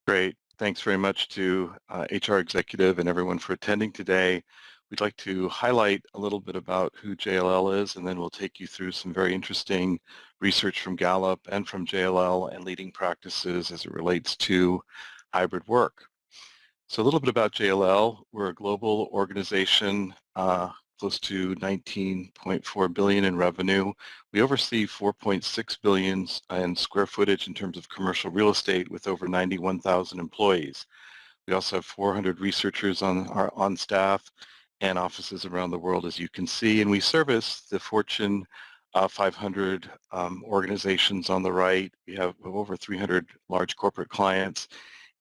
Great. Thanks very much to HR Executive and everyone for attending today. We'd like to highlight a little bit about who JLL is, and then we'll take you through some very interesting research from Gallup and from JLL and leading practices as it relates to hybrid work. So a little bit about JLL. We're a global organization, close to 19.4 billion in revenue. We oversee 4.6 billion in square footage in terms of commercial real estate with over 91,000 employees. We also have 400 researchers on staff and offices around the world, as you can see, and we service the Fortune 500 organizations on the right. We have over 300 large corporate clients,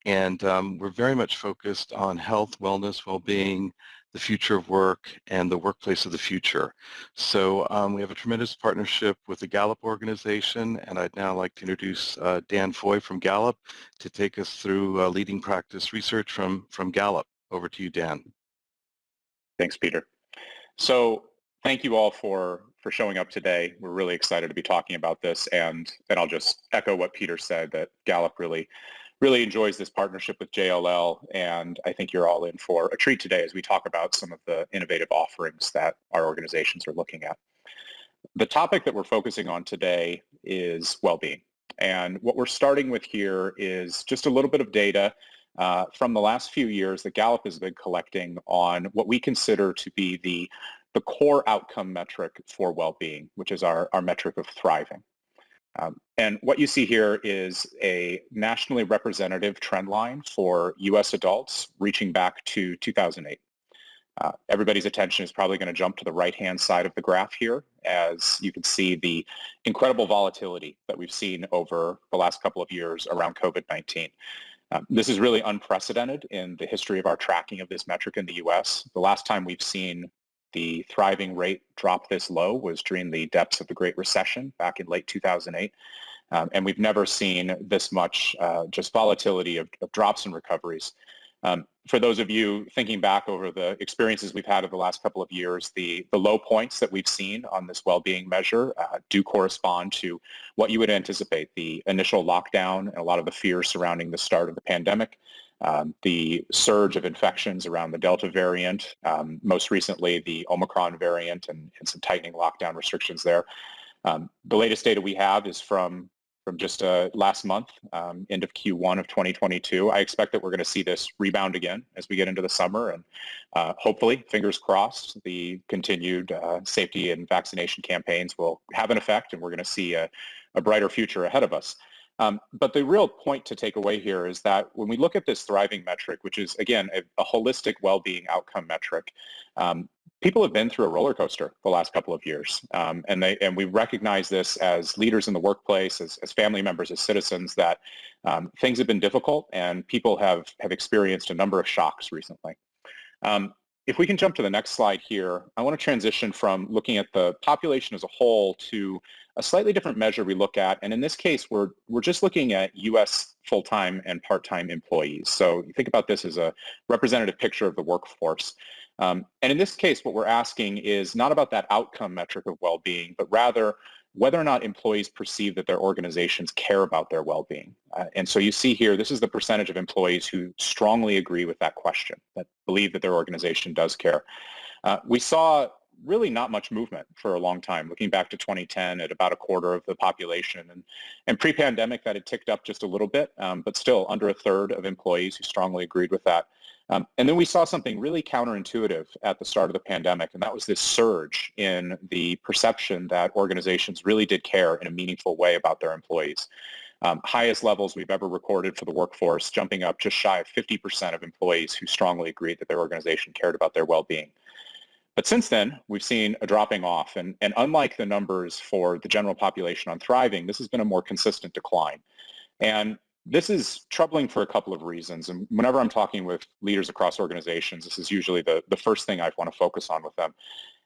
and we're very much focused on health, wellness, well-being, the future of work, and the workplace of the future. So we have a tremendous partnership with the Gallup organization, and I'd now like to introduce Dan Foy from Gallup to take us through leading practice research from Gallup. Over to you, Dan. Thanks, Peter. So thank you all for showing up today. We're really excited to be talking about this, and I'll just echo what Peter said, that Gallup really enjoys this partnership with JLL, and I think you're all in for a treat today as we talk about some of the innovative offerings that our organizations are looking at. The topic that we're focusing on today is well-being, and what we're starting with here is just a little bit of data from the last few years that Gallup has been collecting on what we consider to be the core outcome metric for well-being, which is our metric of thriving. And what you see here is a nationally representative trend line for U.S. adults reaching back to 2008. Everybody's attention is probably going to jump to the right-hand side of the graph here, as you can see the incredible volatility that we've seen over the last couple of years around COVID-19. This is really unprecedented in the history of our tracking of this metric in the U.S. The last time we've seen the thriving rate drop this low was during the depths of the Great Recession back in late 2008. And we've never seen this much just volatility of drops and recoveries. For those of you thinking back over the experiences we've had over the last couple of years, the low points that we've seen on this well-being measure do correspond to what you would anticipate, the initial lockdown and a lot of the fears surrounding the start of the pandemic, the surge of infections around the Delta variant, most recently the Omicron variant and some tightening lockdown restrictions there. The latest data we have is from just last month, end of Q1 of 2022. I expect that we're going to see this rebound again as we get into the summer, and hopefully, fingers crossed, the continued safety and vaccination campaigns will have an effect, and we're going to see a brighter future ahead of us. But the real point to take away here is that when we look at this thriving metric, which is, again, a holistic well-being outcome metric, people have been through a roller coaster the last couple of years. And we recognize this as leaders in the workplace, as family members, as citizens, that things have been difficult and people have experienced a number of shocks recently. If we can jump to the next slide here, I want to transition from looking at the population as a whole to a slightly different measure we look at. And in this case, we're just looking at U.S. full-time and part-time employees. So you think about this as a representative picture of the workforce. And in this case, what we're asking is not about that outcome metric of well-being, but rather whether or not employees perceive that their organizations care about their well-being. And so you see here, this is the percentage of employees who strongly agree with that question, that believe that their organization does care. We saw really not much movement for a long time, looking back to 2010 at about a quarter of the population. And pre-pandemic, that had ticked up just a little bit, but still under a third of employees who strongly agreed with that. And then we saw something really counterintuitive at the start of the pandemic, and that was this surge in the perception that organizations really did care in a meaningful way about their employees. Highest levels we've ever recorded for the workforce, jumping up just shy of 50% of employees who strongly agreed that their organization cared about their well-being. But since then, we've seen a dropping off, and unlike the numbers for the general population on thriving, this has been a more consistent decline. And this is troubling for a couple of reasons, and whenever I'm talking with leaders across organizations, this is usually the first thing I want to focus on with them,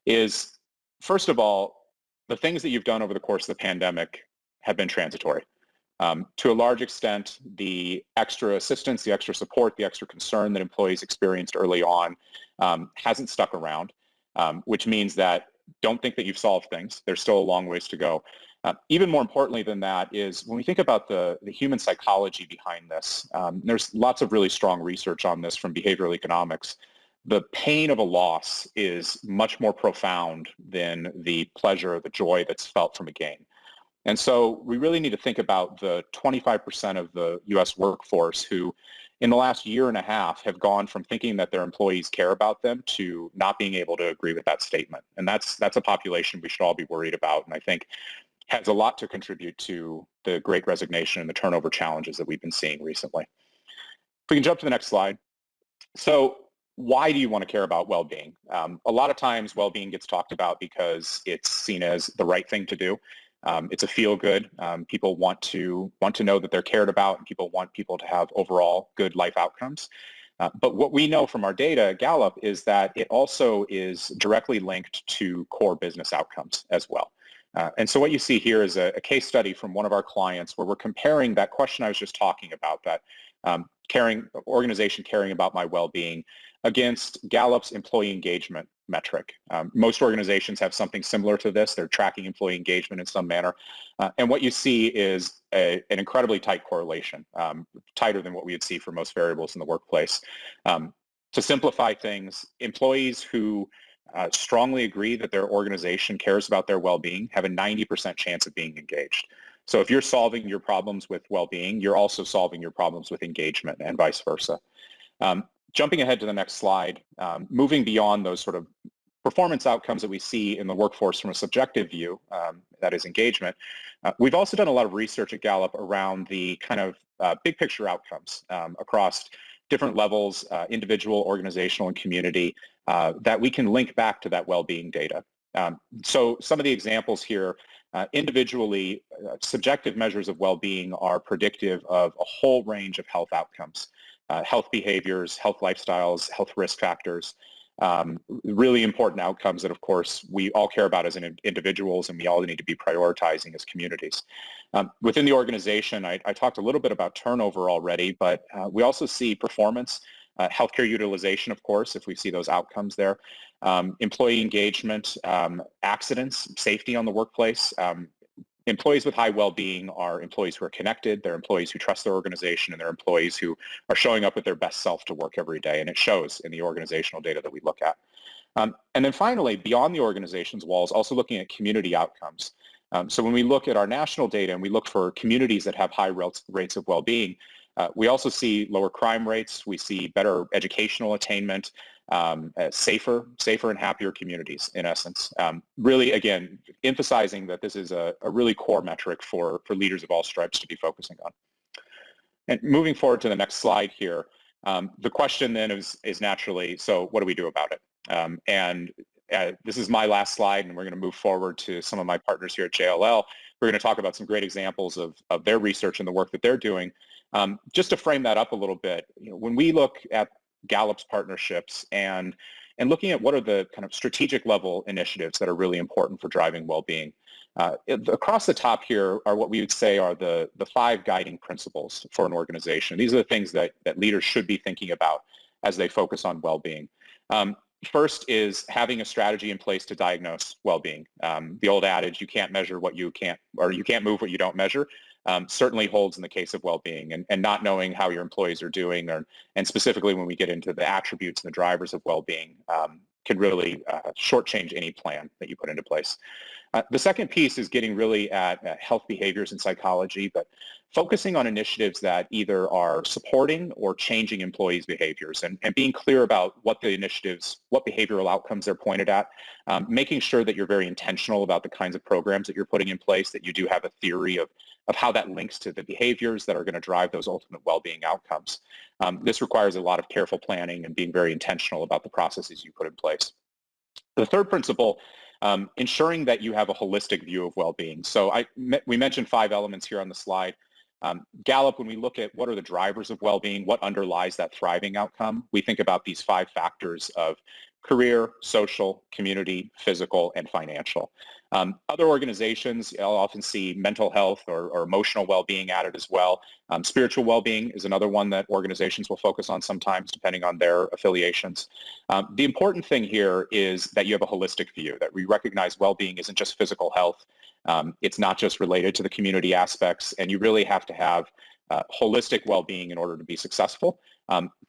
is, first of all, the things that you've done over the course of the pandemic have been transitory. To a large extent, the extra assistance, the extra support, the extra concern that employees experienced early on hasn't stuck around, which means that don't think that you've solved things. There's still a long ways to go. Even more importantly than that is when we think about the human psychology behind this, there's lots of really strong research on this from behavioral economics. The pain of a loss is much more profound than the pleasure or the joy that's felt from a gain. And so we really need to think about the 25% of the US workforce who in the last year and a half have gone from thinking that their employees care about them to not being able to agree with that statement. And that's a population we should all be worried about. And I think has a lot to contribute to the Great Resignation and the turnover challenges that we've been seeing recently. If we can jump to the next slide. So why do you want to care about well-being? A lot of times well-being gets talked about because it's seen as the right thing to do. It's a feel-good. People want to know that they're cared about, and people want people to have overall good life outcomes. But what we know from our data, Gallup, is that it also is directly linked to core business outcomes as well. And so what you see here is a case study from one of our clients where we're comparing that question I was just talking about, that organization caring about my well-being, against Gallup's employee engagement metric. Most organizations have something similar to this. They're tracking employee engagement in some manner. And what you see is an incredibly tight correlation, tighter than what we would see for most variables in the workplace. To simplify things, employees who strongly agree that their organization cares about their well-being have a 90% chance of being engaged. So if you're solving your problems with well-being, you're also solving your problems with engagement and vice versa. Jumping ahead to the next slide, moving beyond those sort of performance outcomes that we see in the workforce from a subjective view, that is engagement, we've also done a lot of research at Gallup around the kind of big picture outcomes across different levels, individual, organizational, and community, that we can link back to that well-being data. So some of the examples here, individually, subjective measures of well-being are predictive of a whole range of health outcomes, health behaviors, health lifestyles, health risk factors, really important outcomes that, of course, we all care about as individuals, and we all need to be prioritizing as communities. Within the organization, I talked a little bit about turnover already, but we also see performance, healthcare utilization, of course, if we see those outcomes there, employee engagement, accidents, safety on the workplace. Employees with high well-being are employees who are connected, they're employees who trust their organization, and they're employees who are showing up with their best self to work every day, and it shows in the organizational data that we look at. And then finally, beyond the organization's walls, also looking at community outcomes. So when we look at our national data and we look for communities that have high rates of well-being, we also see lower crime rates, we see better educational attainment, safer and happier communities, in essence. Really, again, emphasizing that this is a really core metric for leaders of all stripes to be focusing on. And moving forward to the next slide here, the question then is naturally, so what do we do about it? This is my last slide, and we're going to move forward to some of my partners here at JLL. We're going to talk about some great examples of their research and the work that they're doing. Just to frame that up a little bit, when we look at Gallup's partnerships and looking at what are the kind of strategic level initiatives that are really important for driving well-being, across the top here are what we would say are the 5 guiding principles for an organization. These are the things that leaders should be thinking about as they focus on well-being. First is having a strategy in place to diagnose well-being. The old adage, you can't measure what you can't, or you can't move what you don't measure, certainly holds in the case of well-being, and not knowing how your employees are doing, and specifically when we get into the attributes and the drivers of well-being, can really shortchange any plan that you put into place. The second piece is getting really at health behaviors and psychology, but focusing on initiatives that either are supporting or changing employees' behaviors, and being clear about what the initiatives, what behavioral outcomes they're pointed at, making sure that you're very intentional about the kinds of programs that you're putting in place, that you do have a theory of how that links to the behaviors that are going to drive those ultimate well-being outcomes. This requires a lot of careful planning and being very intentional about the processes you put in place. The third principle, ensuring that you have a holistic view of well-being. So we mentioned 5 elements here on the slide. Gallup, when we look at what are the drivers of well-being, what underlies that thriving outcome, we think about these 5 factors of career, social, community, physical, and financial. Other organizations, I'll often see mental health or emotional well-being added as well. Spiritual well-being is another one that organizations will focus on sometimes depending on their affiliations. The important thing here is that you have a holistic view, that we recognize well-being isn't just physical health. It's not just related to the community aspects, and you really have to have holistic well-being in order to be successful.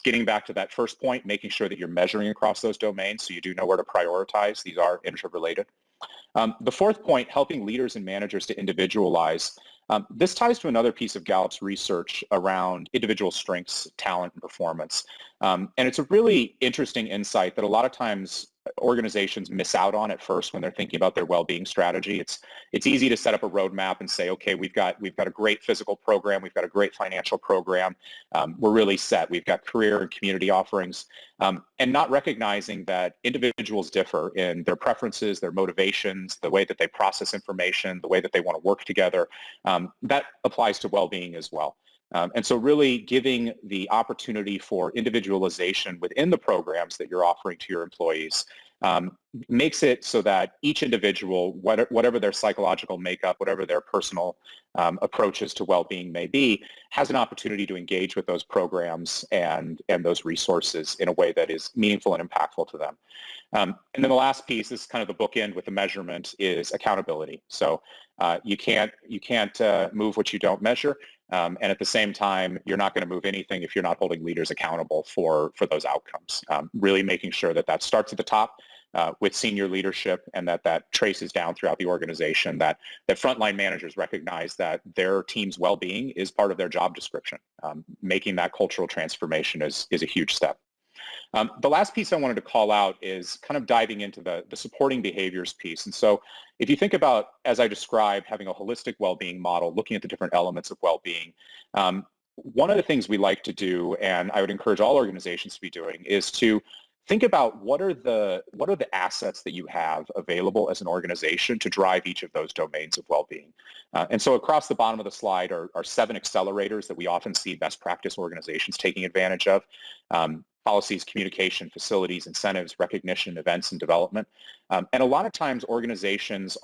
Getting back to that first point, making sure that you're measuring across those domains so you do know where to prioritize. These are interrelated. The fourth point, helping leaders and managers to individualize. This ties to another piece of Gallup's research around individual strengths, talent, and performance. And it's a really interesting insight that a lot of times organizations miss out on at first when they're thinking about their well-being strategy. It's easy to set up a roadmap and say, okay, we've got a great physical program, we've got a great financial program, we're really set. We've got career and community offerings, and not recognizing that individuals differ in their preferences, their motivations, the way that they process information, the way that they want to work together. That applies to well-being as well. And so really giving the opportunity for individualization within the programs that you're offering to your employees makes it so that each individual, whatever their psychological makeup, whatever their personal approaches to well-being may be, has an opportunity to engage with those programs and those resources in a way that is meaningful and impactful to them. And then the last piece, this is kind of the bookend with the measurement, is accountability. So you can't move what you don't measure. And at the same time, you're not going to move anything if you're not holding leaders accountable for those outcomes. Really making sure that starts at the top with senior leadership and that traces down throughout the organization, that frontline managers recognize that their team's well-being is part of their job description. Making that cultural transformation is a huge step. The last piece I wanted to call out is kind of diving into the supporting behaviors piece. And so if you think about, as I described, having a holistic well-being model, looking at the different elements of well-being, one of the things we like to do, and I would encourage all organizations to be doing, is to think about what are the assets that you have available as an organization to drive each of those domains of well-being. And so across the bottom of the slide are 7 accelerators that we often see best practice organizations taking advantage of. Policies, communication, facilities, incentives, recognition, events, and development. And a lot of times organizations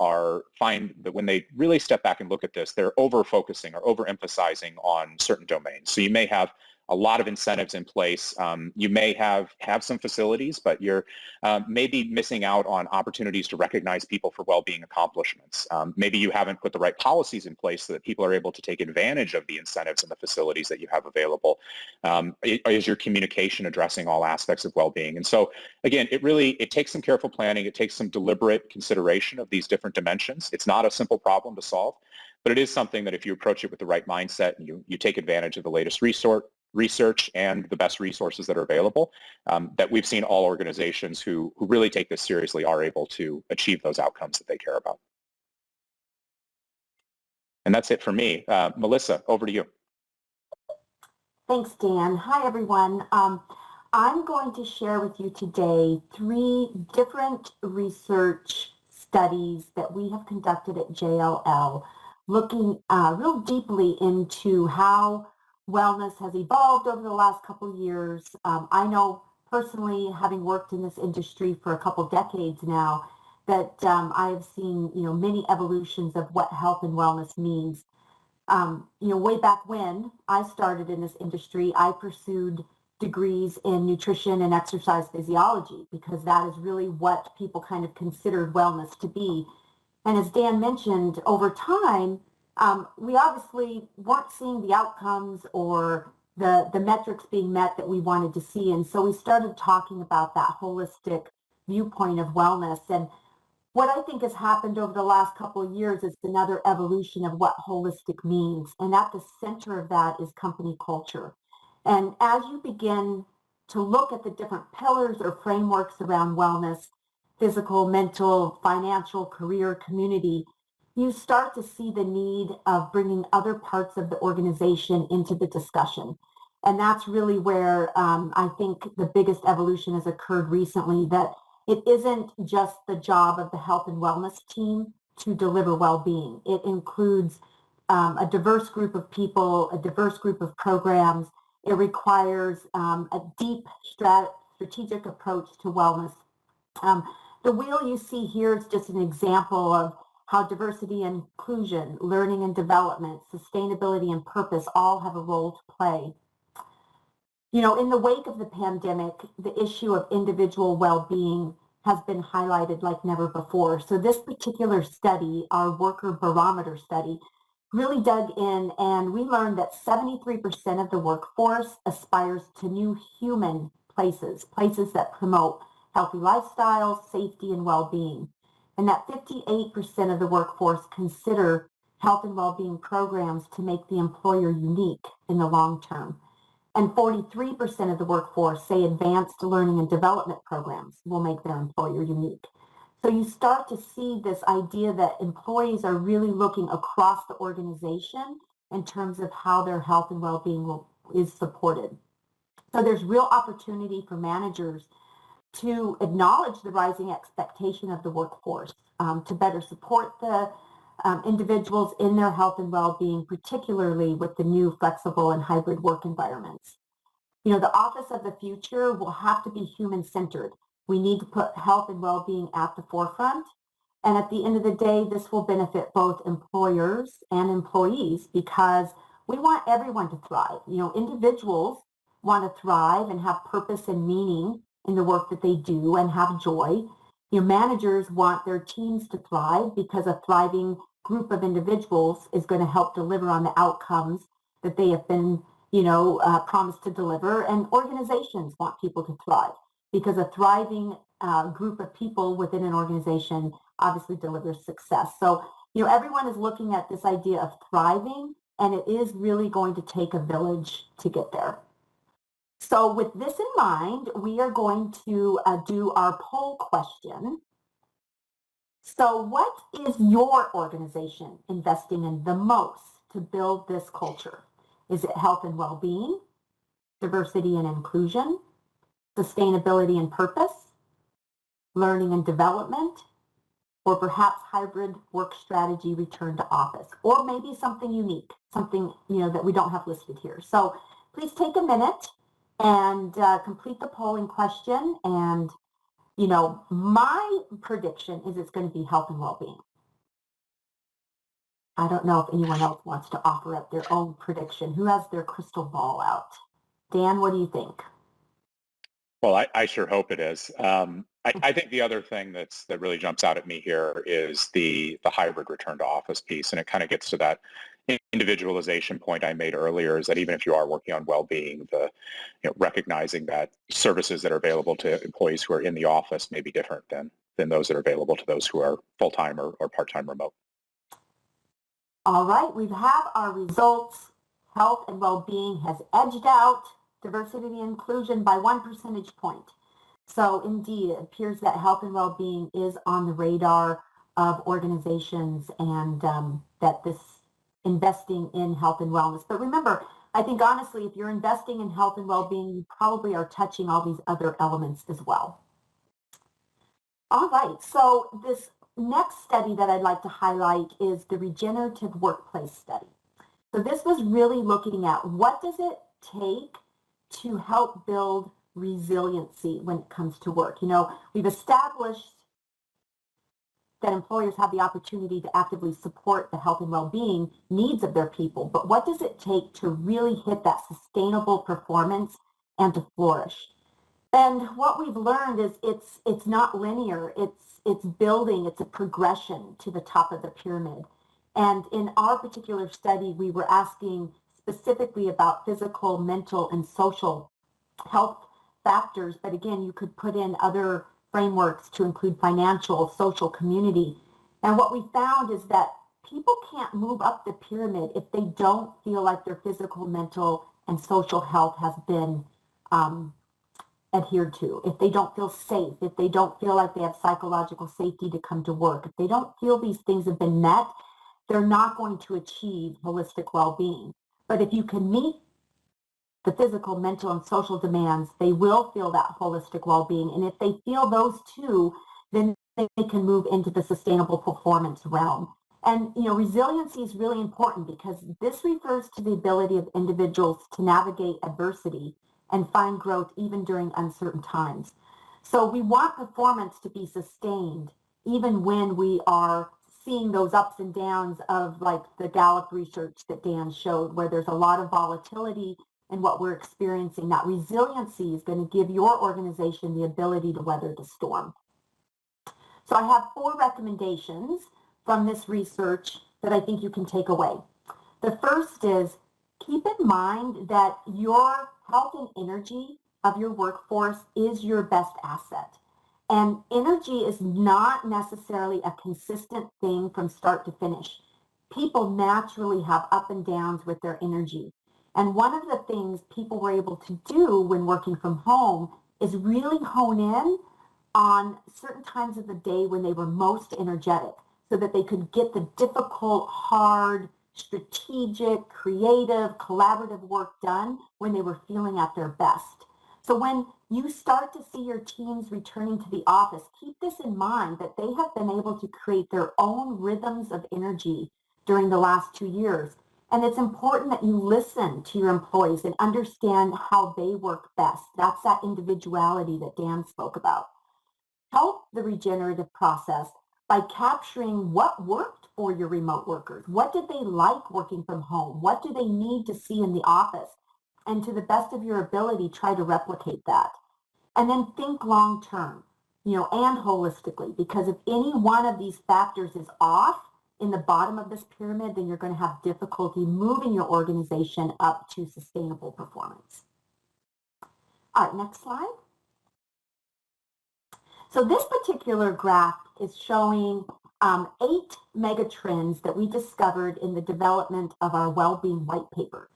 find that when they really step back and look at this, they're over-focusing or over-emphasizing on certain domains. So you may have a lot of incentives in place. You may have some facilities, but you're maybe missing out on opportunities to recognize people for well-being accomplishments. Maybe you haven't put the right policies in place so that people are able to take advantage of the incentives and the facilities that you have available. Is your communication addressing all aspects of well-being? And so again, it takes some careful planning. It takes some deliberate consideration of these different dimensions. It's not a simple problem to solve, but it is something that if you approach it with the right mindset and you take advantage of the latest research and the best resources that are available, that we've seen all organizations who really take this seriously are able to achieve those outcomes that they care about. And that's it for me. Melissa, over to you. Thanks, Dan. Hi, everyone. I'm going to share with you today 3 different research studies that we have conducted at JLL, looking real deeply into how wellness has evolved over the last couple of years. I know personally, having worked in this industry for a couple decades now, that I have seen many evolutions of what health and wellness means. Way back when I started in this industry, I pursued degrees in nutrition and exercise physiology because that is really what people kind of considered wellness to be. And as Dan mentioned, over time, we obviously weren't seeing the outcomes or the metrics being met that we wanted to see. And so we started talking about that holistic viewpoint of wellness. And what I think has happened over the last couple of years is another evolution of what holistic means. And at the center of that is company culture. And as you begin to look at the different pillars or frameworks around wellness, physical, mental, financial, career, community, you start to see the need of bringing other parts of the organization into the discussion. And that's really where I think the biggest evolution has occurred recently, that it isn't just the job of the health and wellness team to deliver well-being. It includes a diverse group of people, a diverse group of programs. It requires a deep strategic approach to wellness Um, the wheel you see here is just an example of how diversity and inclusion, learning and development, sustainability and purpose all have a role to play. You know, in the wake of the pandemic, the issue of individual well-being has been highlighted like never before. So this particular study, our worker barometer study, really dug in, and we learned that 73% of the workforce aspires to new human places, places that promote healthy lifestyles, safety, and well-being. And that 58% of the workforce consider health and well-being programs to make the employer unique in the long term. And 43% of the workforce say advanced learning and development programs will make their employer unique. So you start to see this idea that employees are really looking across the organization in terms of how their health and well-being is supported. So there's real opportunity for managers to acknowledge the rising expectation of the workforce, to better support the individuals in their health and well-being, particularly with the new flexible and hybrid work environments. You know, the office of the future will have to be human-centered. We need to put health and well-being at the forefront. And at the end of the day, this will benefit both employers and employees because we want everyone to thrive. You know, individuals want to thrive and have purpose and meaning in the work that they do and have joy. You know, managers want their teams to thrive because a thriving group of individuals is going to help deliver on the outcomes that they have been, promised to deliver. And organizations want people to thrive because a thriving group of people within an organization obviously delivers success. So, you know, everyone is looking at this idea of thriving, and it is really going to take a village to get there. So with this in mind, we are going to do our poll question. So what is your organization investing in the most to build this culture? Is it health and well-being, diversity and inclusion, sustainability and purpose, learning and development, or perhaps hybrid work strategy, return to office, or maybe something unique, something, that we don't have listed here. So please take a minute and complete the polling question. And, my prediction is it's going to be health and well-being. I don't know if anyone else wants to offer up their own prediction. Who has their crystal ball out? Dan, what do you think? Well, I sure hope it is. I think the other thing that really jumps out at me here is the hybrid return to office piece, and it kind of gets to that individualization point I made earlier, is that even if you are working on well-being, recognizing that services that are available to employees who are in the office may be different than those that are available to those who are full-time or part-time remote. All right, we have our results. Health and well-being has edged out diversity and inclusion by 1 percentage point. So indeed, it appears that health and well-being is on the radar of organizations, and that this investing in health and wellness. But remember, I think honestly, if you're investing in health and well-being, you probably are touching all these other elements as well. All right, so this next study that I'd like to highlight is the regenerative workplace study. So this was really looking at what does it take to help build resiliency when it comes to work. We've established that employers have the opportunity to actively support the health and well-being needs of their people, but what does it take to really hit that sustainable performance and to flourish? And what we've learned is it's not linear. It's building. It's a progression to the top of the pyramid. And in our particular study, we were asking specifically about physical, mental, and social health factors. But again, you could put in other frameworks to include financial, social, community. And what we found is that people can't move up the pyramid if they don't feel like their physical, mental, and social health has been adhered to, if they don't feel safe, if they don't feel like they have psychological safety to come to work, if they don't feel these things have been met, they're not going to achieve holistic well-being. But if you can meet the physical, mental, and social demands, they will feel that holistic well-being. And if they feel those two, then they can move into the sustainable performance realm. And, resiliency is really important because this refers to the ability of individuals to navigate adversity and find growth even during uncertain times. So we want performance to be sustained even when we are seeing those ups and downs of like the Gallup research that Dan showed, where there's a lot of volatility in what we're experiencing. That resiliency is going to give your organization the ability to weather the storm. So I have 4 recommendations from this research that I think you can take away. The first is keep in mind that your health and energy of your workforce is your best asset. And energy is not necessarily a consistent thing from start to finish. People naturally have up and downs with their energy. And one of the things people were able to do when working from home is really hone in on certain times of the day when they were most energetic so that they could get the difficult, hard, strategic, creative, collaborative work done when they were feeling at their best. So when you start to see your teams returning to the office, keep this in mind that they have been able to create their own rhythms of energy during the last 2 years. And it's important that you listen to your employees and understand how they work best. That's that individuality that Dan spoke about. Help the regenerative process by capturing what worked for your remote workers. What did they like working from home? What do they need to see in the office? And to the best of your ability, try to replicate that. And then think long term, and holistically, because if any one of these factors is off in the bottom of this pyramid, then you're going to have difficulty moving your organization up to sustainable performance. All right, next slide. So this particular graph is showing 8 mega trends that we discovered in the development of our wellbeing white paper.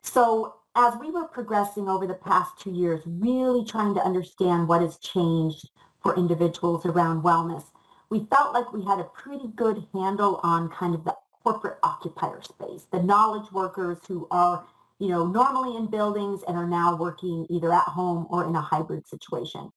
So as we were progressing over the past 2 years, really trying to understand what has changed for individuals around wellness, we felt like we had a pretty good handle on kind of the corporate occupier space, the knowledge workers who are, normally in buildings and are now working either at home or in a hybrid situation.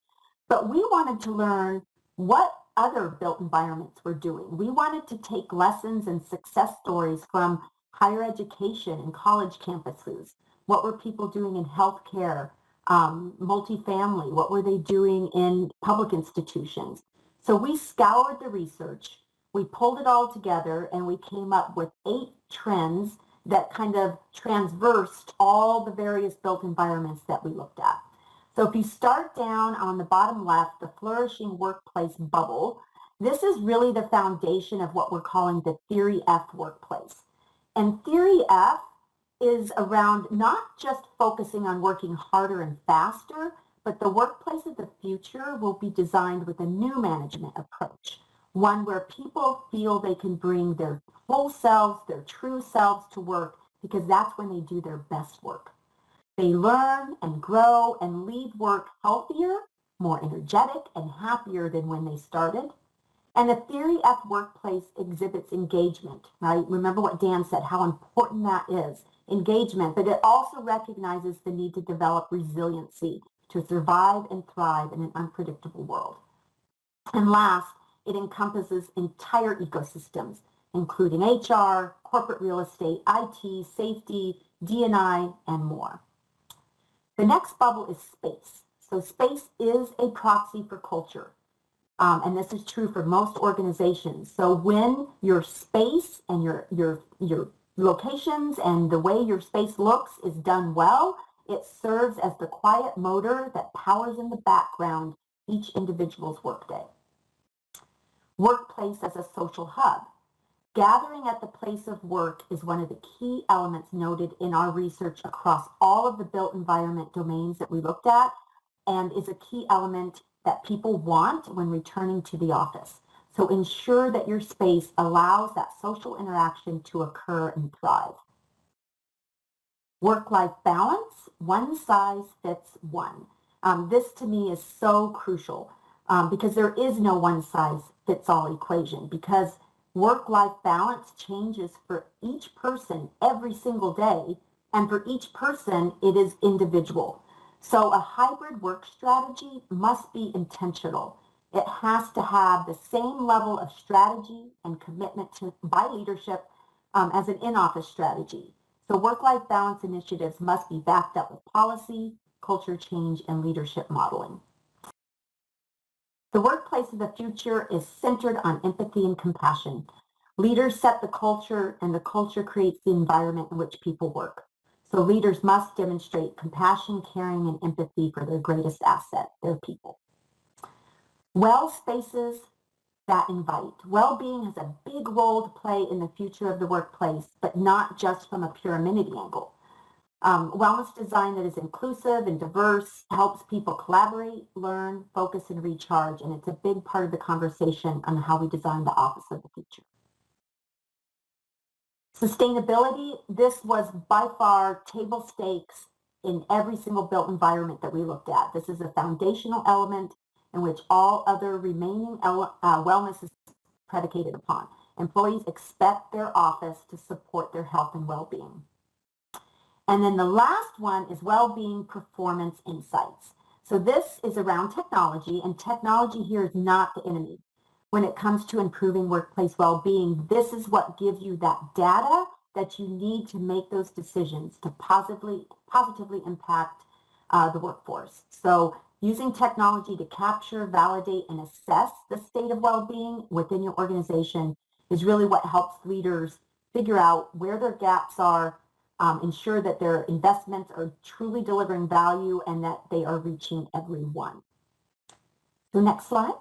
But we wanted to learn what other built environments were doing. We wanted to take lessons and success stories from higher education and college campuses. What were people doing in healthcare, multifamily? What were they doing in public institutions? So we scoured the research, we pulled it all together, and we came up with 8 trends that kind of transversed all the various built environments that we looked at. So if you start down on the bottom left, the flourishing workplace bubble, this is really the foundation of what we're calling the Theory F workplace. And Theory F is around not just focusing on working harder and faster, but the workplace of the future will be designed with a new management approach, one where people feel they can bring their whole selves, their true selves to work, because that's when they do their best work. They learn and grow and leave work healthier, more energetic, and happier than when they started. And the Theory F workplace exhibits engagement, right? Remember what Dan said, how important that is, engagement, but it also recognizes the need to develop resiliency to survive and thrive in an unpredictable world. And last, it encompasses entire ecosystems, including HR, corporate real estate, IT, safety, D&I, and more. The next bubble is space. So space is a proxy for culture. And this is true for most organizations. So when your space and your locations and the way your space looks is done well, it serves as the quiet motor that powers in the background each individual's workday. Workplace as a social hub. Gathering at the place of work is one of the key elements noted in our research across all of the built environment domains that we looked at, and is a key element that people want when returning to the office. So ensure that your space allows that social interaction to occur and thrive. Work-life balance, one size fits one. This to me is so crucial because there is no one size fits all equation, because work-life balance changes for each person every single day, and for each person it is individual. So a hybrid work strategy must be intentional. It has to have the same level of strategy and commitment by leadership as an in-office strategy. So work-life balance initiatives must be backed up with policy, culture change, and leadership modeling. The workplace of the future is centered on empathy and compassion. Leaders set the culture, and the culture creates the environment in which people work. So leaders must demonstrate compassion, caring, and empathy for their greatest asset, their people. Well spaces that invite. Well-being has a big role to play in the future of the workplace, but not just from a pure amenity angle. Wellness design that is inclusive and diverse helps people collaborate, learn, focus, and recharge, and it's a big part of the conversation on how we design the office of the future. Sustainability, this was by far table stakes in every single built environment that we looked at. This is a foundational element in which all other remaining wellness is predicated upon. Employees expect their office to support their health and well-being. And then the last one is well-being performance insights. So this is around technology, and technology here is not the enemy. When it comes to improving workplace well-being, this is what gives you that data that you need to make those decisions to positively impact the workforce. So using technology to capture, validate, and assess the state of well-being within your organization is really what helps leaders figure out where their gaps are, ensure that their investments are truly delivering value and that they are reaching everyone. So next slide.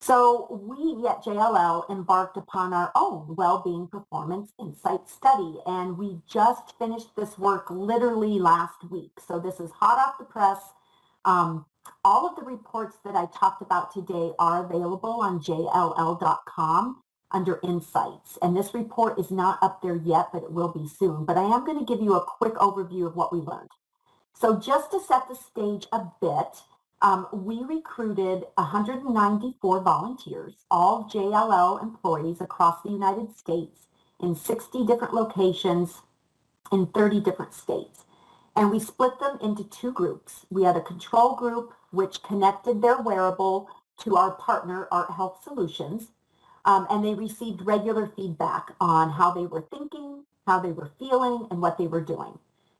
So we at JLL embarked upon our own well-being performance insight study, and we just finished this work literally last week. So this is hot off the press. All of the reports that I talked about today are available on jll.com under Insights. And this report is not up there yet, but it will be soon. But I am going to give you a quick overview of what we learned. So just to set the stage a bit, we recruited 194 volunteers, all JLL employees across the United States in 60 different locations in 30 different states. And we split them into two groups. We had a control group, which connected their wearable to our partner, Art Health Solutions, and they received regular feedback on how they were thinking, how they were feeling, and what they were doing.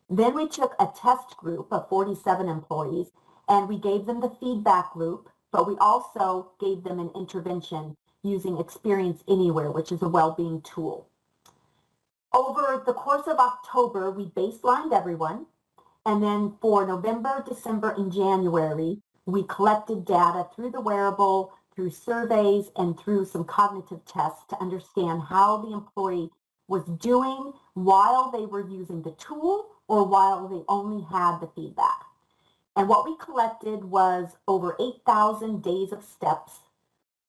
Then we took a test group of 47 employees, and we gave them the feedback loop, but we also gave them an intervention using Experience Anywhere, which is a well-being tool. Over the course of October, we baselined everyone, and then for November, December, and January, we collected data through the wearable, through surveys, and through some cognitive tests to understand how the employee was doing while they were using the tool or while they only had the feedback. And what we collected was over 8,000 days of steps,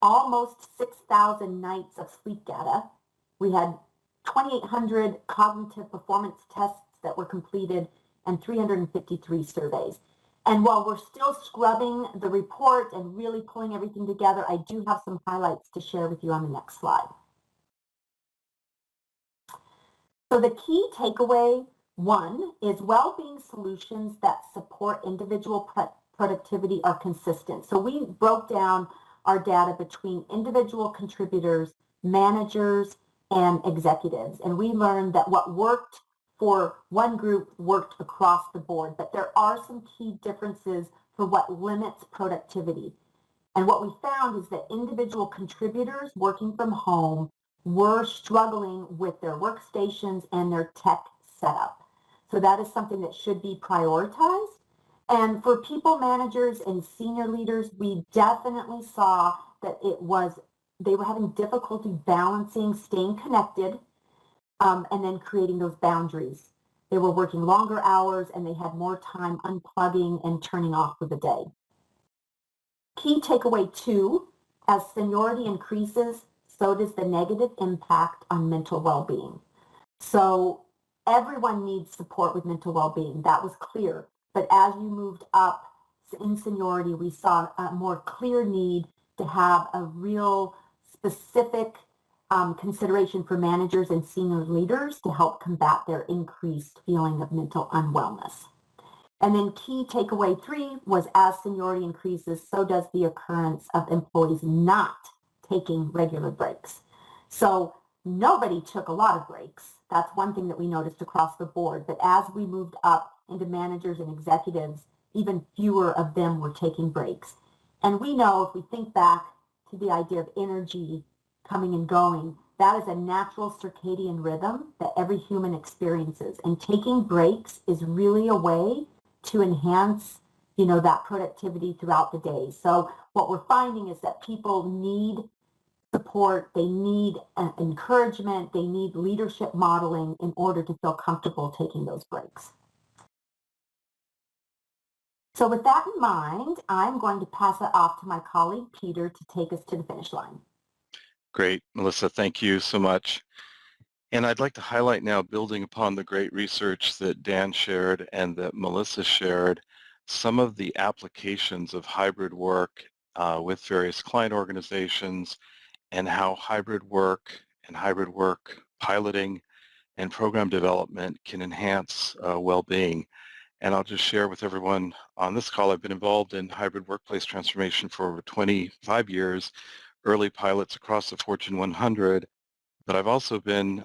almost 6,000 nights of sleep data. We had 2,800 cognitive performance tests that were completed and 353 surveys. And while we're still scrubbing the report and really pulling everything together, I do have some highlights to share with you on the next slide. So the key takeaway, one, is well-being solutions that support individual productivity are consistent. So we broke down our data between individual contributors, managers, and executives. And we learned that what worked for one group worked across the board, but there are some key differences for what limits productivity. And what we found is that individual contributors working from home were struggling with their workstations and their tech setup. So that is something that should be prioritized. And for people managers and senior leaders, we definitely saw that they were having difficulty balancing staying connected and then creating those boundaries. They were working longer hours and they had more time unplugging and turning off for the day. Key takeaway 2, as seniority increases, so does the negative impact on mental well-being. So everyone needs support with mental well-being. That was clear. But as you moved up in seniority, we saw a more clear need to have a real specific consideration for managers and senior leaders to help combat their increased feeling of mental unwellness. And then key takeaway 3 was as seniority increases, so does the occurrence of employees not taking regular breaks. So nobody took a lot of breaks. That's one thing that we noticed across the board. But as we moved up into managers and executives, even fewer of them were taking breaks. And we know if we think back to the idea of energy coming and going, that is a natural circadian rhythm that every human experiences. And taking breaks is really a way to enhance, that productivity throughout the day. So what we're finding is that people need support, they need encouragement, they need leadership modeling in order to feel comfortable taking those breaks. So with that in mind, I'm going to pass it off to my colleague, Peter, to take us to the finish line. Great, Melissa, thank you so much. And I'd like to highlight now, building upon the great research that Dan shared and that Melissa shared, some of the applications of hybrid work with various client organizations and how hybrid work and hybrid work piloting and program development can enhance well-being. And I'll just share with everyone on this call, I've been involved in hybrid workplace transformation for over 25 years, early pilots across the Fortune 100, but I've also been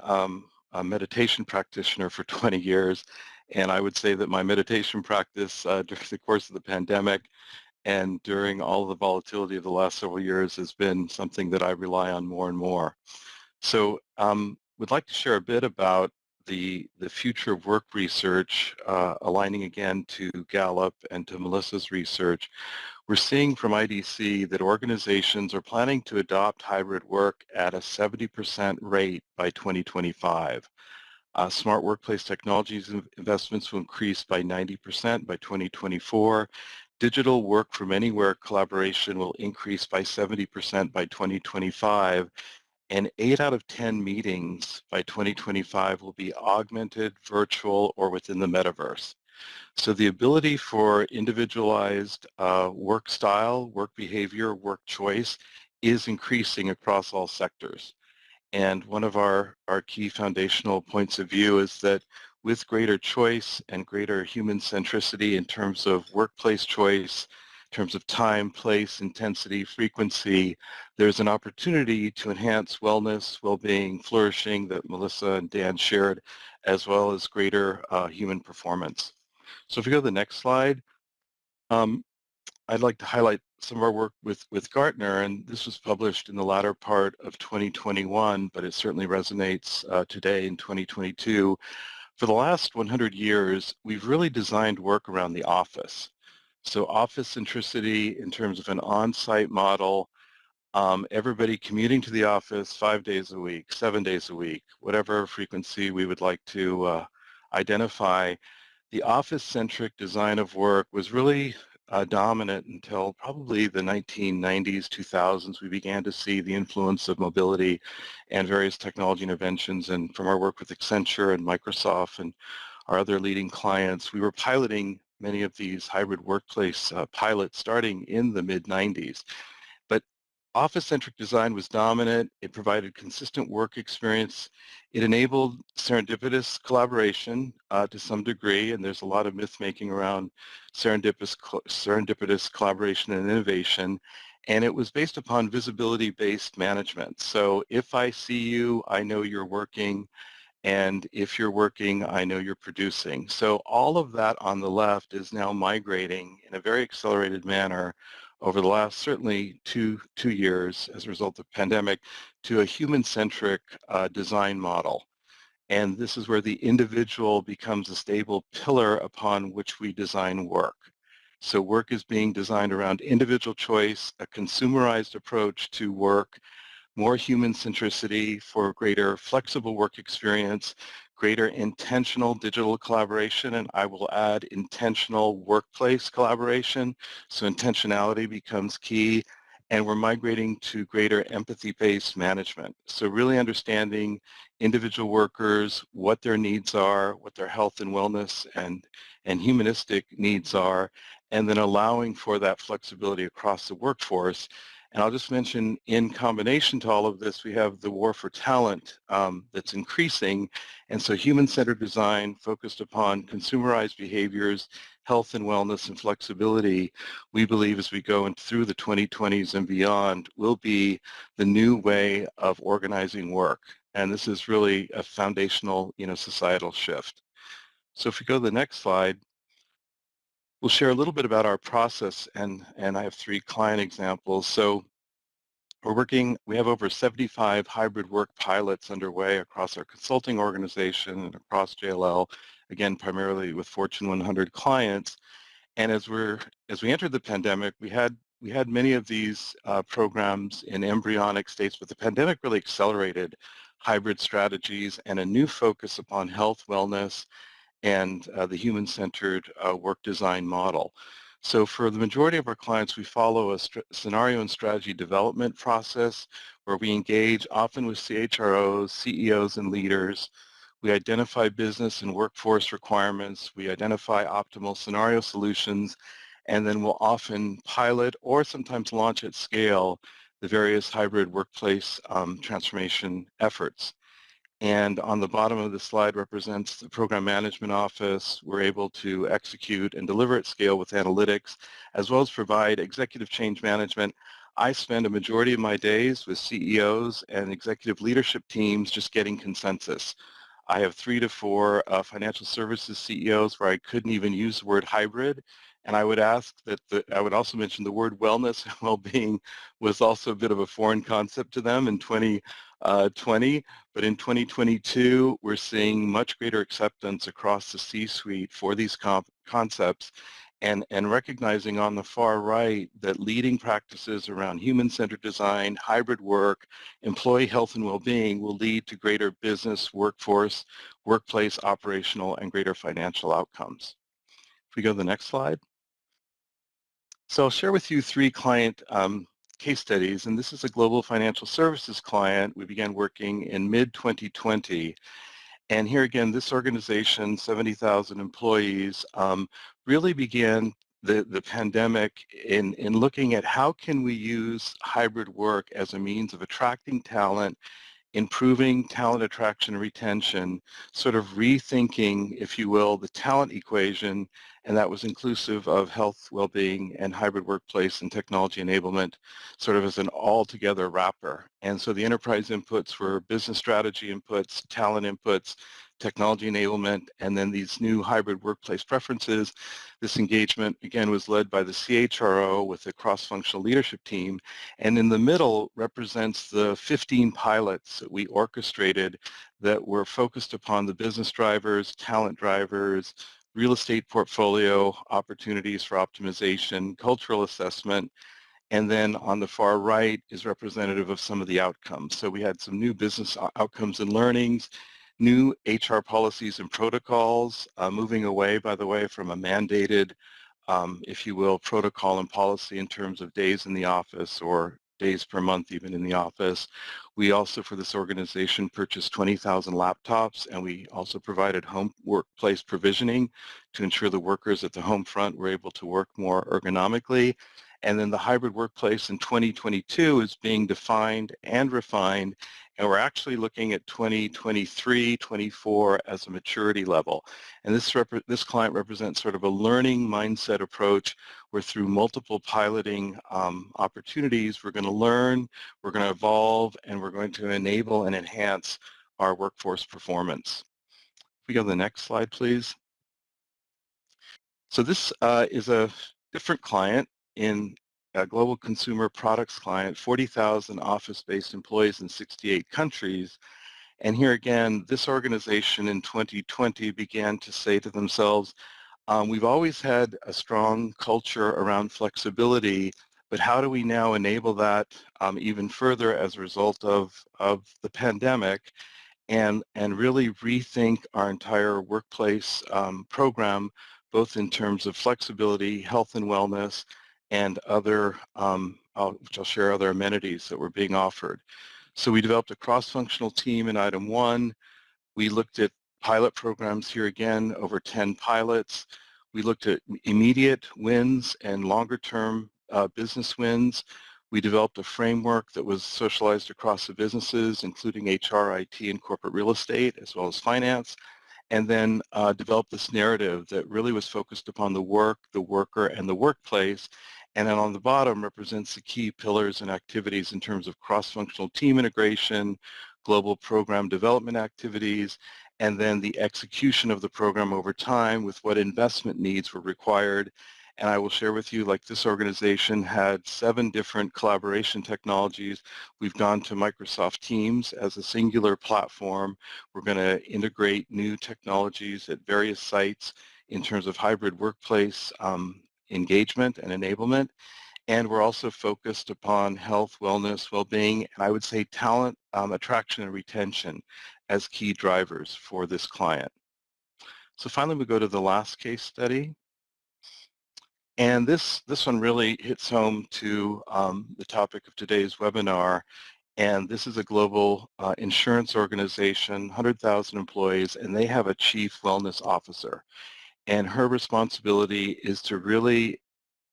a meditation practitioner for 20 years. And I would say that my meditation practice during the course of the pandemic and during all of the volatility of the last several years has been something that I rely on more and more. So would like to share a bit about the future of work research, aligning again to Gallup and to Melissa's research. We're seeing from IDC that organizations are planning to adopt hybrid work at a 70% rate by 2025. Smart workplace technologies investments will increase by 90% by 2024. Digital work from anywhere collaboration will increase by 70% by 2025. And 8 out of 10 meetings by 2025 will be augmented, virtual, or within the metaverse. So the ability for individualized work style, work behavior, work choice is increasing across all sectors. And one of our key foundational points of view is that with greater choice and greater human centricity in terms of workplace choice, in terms of time, place, intensity, frequency, there's an opportunity to enhance wellness, well-being, flourishing that Melissa and Dan shared, as well as greater human performance. So if we go to the next slide, I'd like to highlight some of our work with Gartner, and this was published in the latter part of 2021, but it certainly resonates today in 2022. For the last 100 years, we've really designed work around the office. So office centricity in terms of an on-site model, everybody commuting to the office 5 days a week, 7 days a week, whatever frequency we would like to identify. The office-centric design of work was really dominant until probably the 1990s, 2000s. We began to see the influence of mobility and various technology interventions. And from our work with Accenture and Microsoft and our other leading clients, we were piloting many of these hybrid workplace pilots starting in the mid-90s. But office-centric design was dominant. It provided consistent work experience. It enabled serendipitous collaboration to some degree, and there's a lot of myth-making around serendipitous collaboration and innovation. And it was based upon visibility-based management. So if I see you, I know you're working. And if you're working, I know you're producing. So all of that on the left is now migrating in a very accelerated manner over the last certainly two years as a result of the pandemic to a human-centric design model. And this is where the individual becomes a stable pillar upon which we design work. So work is being designed around individual choice, a consumerized approach to work, more human centricity for greater flexible work experience, greater intentional digital collaboration, and I will add intentional workplace collaboration. So intentionality becomes key, and we're migrating to greater empathy-based management. So really understanding individual workers, what their needs are, what their health and wellness and humanistic needs are, and then allowing for that flexibility across the workforce. And I'll just mention, in combination to all of this, we have the war for talent that's increasing. And so human-centered design focused upon consumerized behaviors, health and wellness and flexibility, we believe as we go through the 2020s and beyond, will be the new way of organizing work. And this is really a foundational, societal shift. So if we go to the next slide, We'll share a little bit about our process, and I have 3 client examples. So we have over 75 hybrid work pilots underway across our consulting organization and across JLL, again, primarily with Fortune 100 clients. And as we entered the pandemic, we had many of these programs in embryonic states, but the pandemic really accelerated hybrid strategies and a new focus upon health, wellness, and the human-centered work design model. So for the majority of our clients, we follow a scenario and strategy development process where we engage often with CHROs, CEOs, and leaders. We identify business and workforce requirements. We identify optimal scenario solutions, and then we'll often pilot or sometimes launch at scale the various hybrid workplace transformation efforts. And on the bottom of the slide represents the program management office. We're able to execute and deliver at scale with analytics, as well as provide executive change management. I spend a majority of my days with CEOs and executive leadership teams just getting consensus. I have 3 to 4 financial services CEOs where I couldn't even use the word hybrid. And I would ask that I would also mention the word wellness and well-being was also a bit of a foreign concept to them in 2020. But in 2022, we're seeing much greater acceptance across the C-suite for these concepts, and recognizing on the far right that leading practices around human-centered design, hybrid work, employee health and well-being will lead to greater business, workforce, workplace, operational, and greater financial outcomes. If we go to the next slide. So I'll share with you 3 client case studies, and this is a global financial services client. We began working in mid-2020. And here again, this organization, 70,000 employees, really began the pandemic in looking at how can we use hybrid work as a means of attracting talent, improving talent attraction and retention, sort of rethinking, if you will, the talent equation, and that was inclusive of health, well-being, and hybrid workplace and technology enablement, sort of as an all-together wrapper. And so the enterprise inputs were business strategy inputs, talent inputs, technology enablement, and then these new hybrid workplace preferences. This engagement, again, was led by the CHRO with the cross-functional leadership team, and in the middle represents the 15 pilots that we orchestrated that were focused upon the business drivers, talent drivers, real estate portfolio opportunities for optimization, cultural assessment, and then on the far right is representative of some of the outcomes. So we had some new business outcomes and learnings, new HR policies and protocols, moving away, by the way, from a mandated, if you will, protocol and policy in terms of days in the office or days per month even in the office. We also, for this organization, purchased 20,000 laptops, and we also provided home workplace provisioning to ensure the workers at the home front were able to work more ergonomically. And then the hybrid workplace in 2022 is being defined and refined, and we're actually looking at 2023, 24 as a maturity level. And this client represents sort of a learning mindset approach where through multiple piloting opportunities, we're going to learn, we're going to evolve, and we're going to enable and enhance our workforce performance. If we go to the next slide, please. So this is a different client in a global consumer products client, 40,000 office-based employees in 68 countries. And here again, this organization in 2020 began to say to themselves, we've always had a strong culture around flexibility, but how do we now enable that even further as a result of the pandemic, and really rethink our entire workplace program, both in terms of flexibility, health and wellness, and other, which I'll share, other amenities that were being offered. So we developed a cross-functional team in item 1. We looked at pilot programs here again, over 10 pilots. We looked at immediate wins and longer-term business wins. We developed a framework that was socialized across the businesses, including HR, IT, and corporate real estate, as well as finance, and then developed this narrative that really was focused upon the work, the worker, and the workplace. And then on the bottom represents the key pillars and activities in terms of cross-functional team integration, global program development activities, and then the execution of the program over time with what investment needs were required. And I will share with you, like this organization had 7 different collaboration technologies. We've gone to Microsoft Teams as a singular platform. We're going to integrate new technologies at various sites in terms of hybrid workplace engagement and enablement. And we're also focused upon health, wellness, well-being, and I would say talent attraction and retention as key drivers for this client. So finally, we go to the last case study. And this one really hits home to the topic of today's webinar. And this is a global insurance organization, 100,000 employees, and they have a chief wellness officer. And her responsibility is to really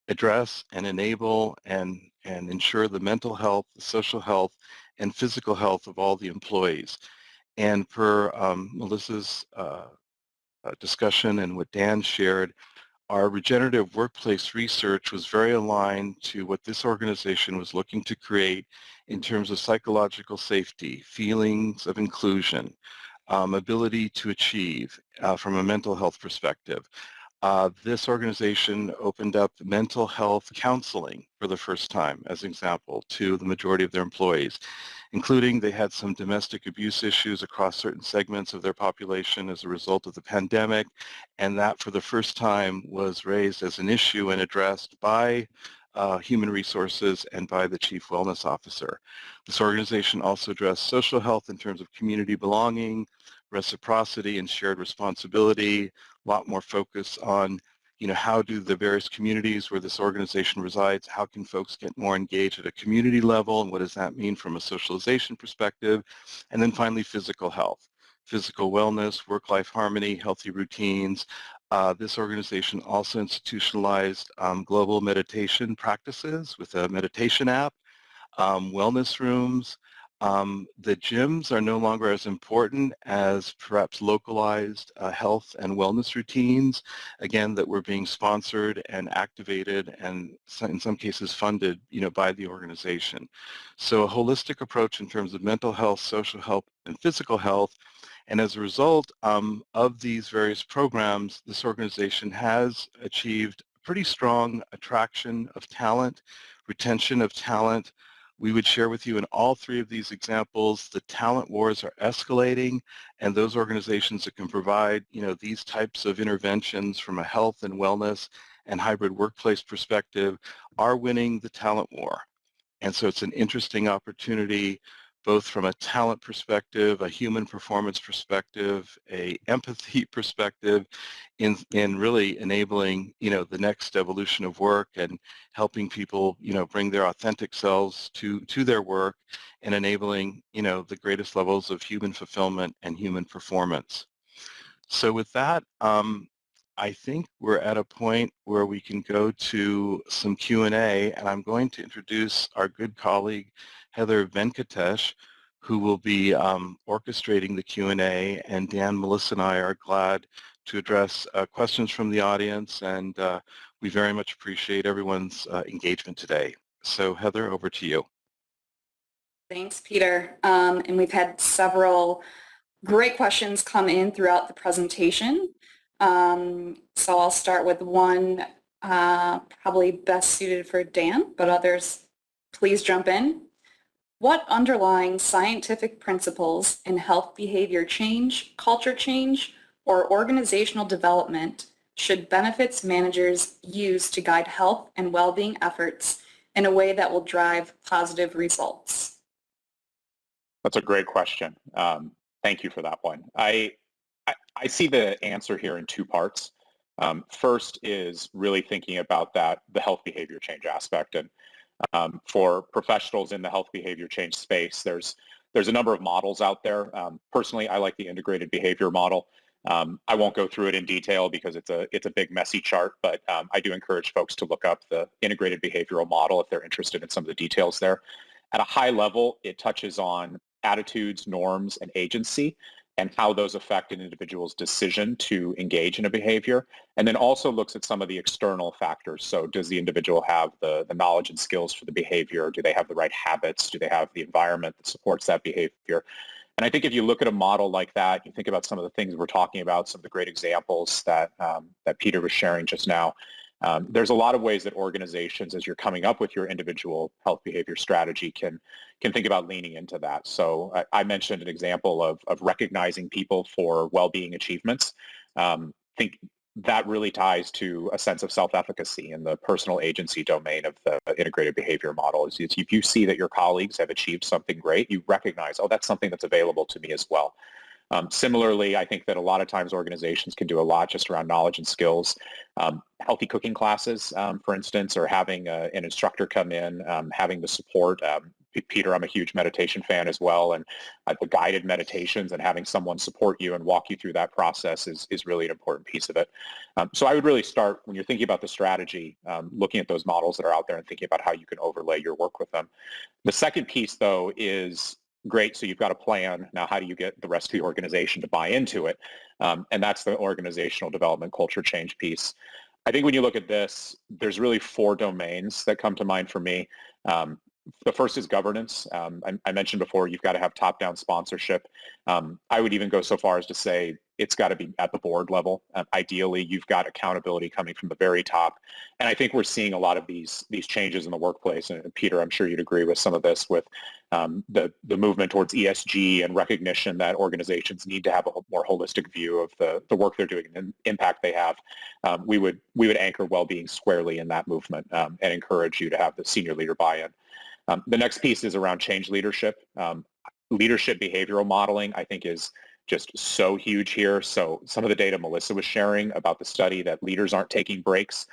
address and enable and ensure the mental health, the social health, and physical health of all the employees. And per Melissa's discussion and what Dan shared, our regenerative workplace research was very aligned to what this organization was looking to create in terms of psychological safety, feelings of inclusion, ability to achieve from a mental health perspective. This organization opened up mental health counseling for the first time, as an example, to the majority of their employees, including they had some domestic abuse issues across certain segments of their population as a result of the pandemic, and that for the first time was raised as an issue and addressed by human resources and by the chief wellness officer. This organization also addressed social health in terms of community belonging, reciprocity and shared responsibility, a lot more focus on, how do the various communities where this organization resides, how can folks get more engaged at a community level, and what does that mean from a socialization perspective? And then finally, physical health, physical wellness, work-life harmony, healthy routines. This organization also institutionalized global meditation practices with a meditation app, wellness rooms. The gyms are no longer as important as perhaps localized health and wellness routines, again, that were being sponsored and activated and in some cases funded, by the organization. So a holistic approach in terms of mental health, social health, and physical health. And as a result of these various programs, this organization has achieved pretty strong attraction of talent, retention of talent. We would share with you in all 3 of these examples, the talent wars are escalating, and those organizations that can provide, these types of interventions from a health and wellness and hybrid workplace perspective are winning the talent war. And so it's an interesting opportunity, both from a talent perspective, a human performance perspective, a empathy perspective, in really enabling, the next evolution of work and helping people, bring their authentic selves to their work and enabling, the greatest levels of human fulfillment and human performance. So with that, I think we're at a point where we can go to some Q&A, and I'm going to introduce our good colleague, Heather Venkatesh, who will be orchestrating the Q&A, and Dan, Melissa, and I are glad to address questions from the audience, and we very much appreciate everyone's engagement today. So Heather, over to you. Thanks, Peter. And we've had several great questions come in throughout the presentation. So I'll start with one probably best suited for Dan, but others please jump in. What underlying scientific principles in health behavior change, culture change, or organizational development should benefits managers use to guide health and well-being efforts in a way that will drive positive results? That's a great question. Thank you for that one. I see the answer here in 2 parts. First is really thinking about the health behavior change aspect. And for professionals in the health behavior change space, there's a number of models out there. Personally, I like the integrated behavior model. I won't go through it in detail because it's a big messy chart, but I do encourage folks to look up the integrated behavioral model if they're interested in some of the details there. At a high level, it touches on attitudes, norms, and agency, and how those affect an individual's decision to engage in a behavior, and then also looks at some of the external factors. So does the individual have the knowledge and skills for the behavior? Do they have the right habits? Do they have the environment that supports that behavior? And I think if you look at a model like that, you think about some of the things we're talking about, some of the great examples that, that Peter was sharing just now. There's a lot of ways that organizations, as you're coming up with your individual health behavior strategy, can think about leaning into that. So I mentioned an example of recognizing people for well-being achievements. Think that really ties to a sense of self-efficacy in the personal agency domain of the integrated behavior model. Is if you see that your colleagues have achieved something great, you recognize, oh, that's something that's available to me as well. Similarly, I think that a lot of times organizations can do a lot just around knowledge and skills. Healthy cooking classes, for instance, or having an instructor come in, having the support. Peter, I'm a huge meditation fan as well, and the guided meditations and having someone support you and walk you through that process is really an important piece of it. So I would really start, when you're thinking about the strategy, looking at those models that are out there and thinking about how you can overlay your work with them. The second piece, though, is great. So you've got a plan. Now, how do you get the rest of the organization to buy into it? And that's the organizational development culture change piece. I think when you look at this, there's really 4 domains that come to mind for me. The first is governance. I mentioned before, you've got to have top-down sponsorship. I would even go so far as to say it's got to be at the board level. Ideally, you've got accountability coming from the very top. And I think we're seeing a lot of these changes in the workplace. And Peter, I'm sure you'd agree with some of this with the movement towards ESG and recognition that organizations need to have a more holistic view of the work they're doing and the impact they have. We would anchor well-being squarely in that movement and encourage you to have the senior leader buy-in. The next piece is around change leadership. Leadership behavioral modeling, I think, is just so huge here. So some of the data Melissa was sharing about the study that leaders aren't taking breaks,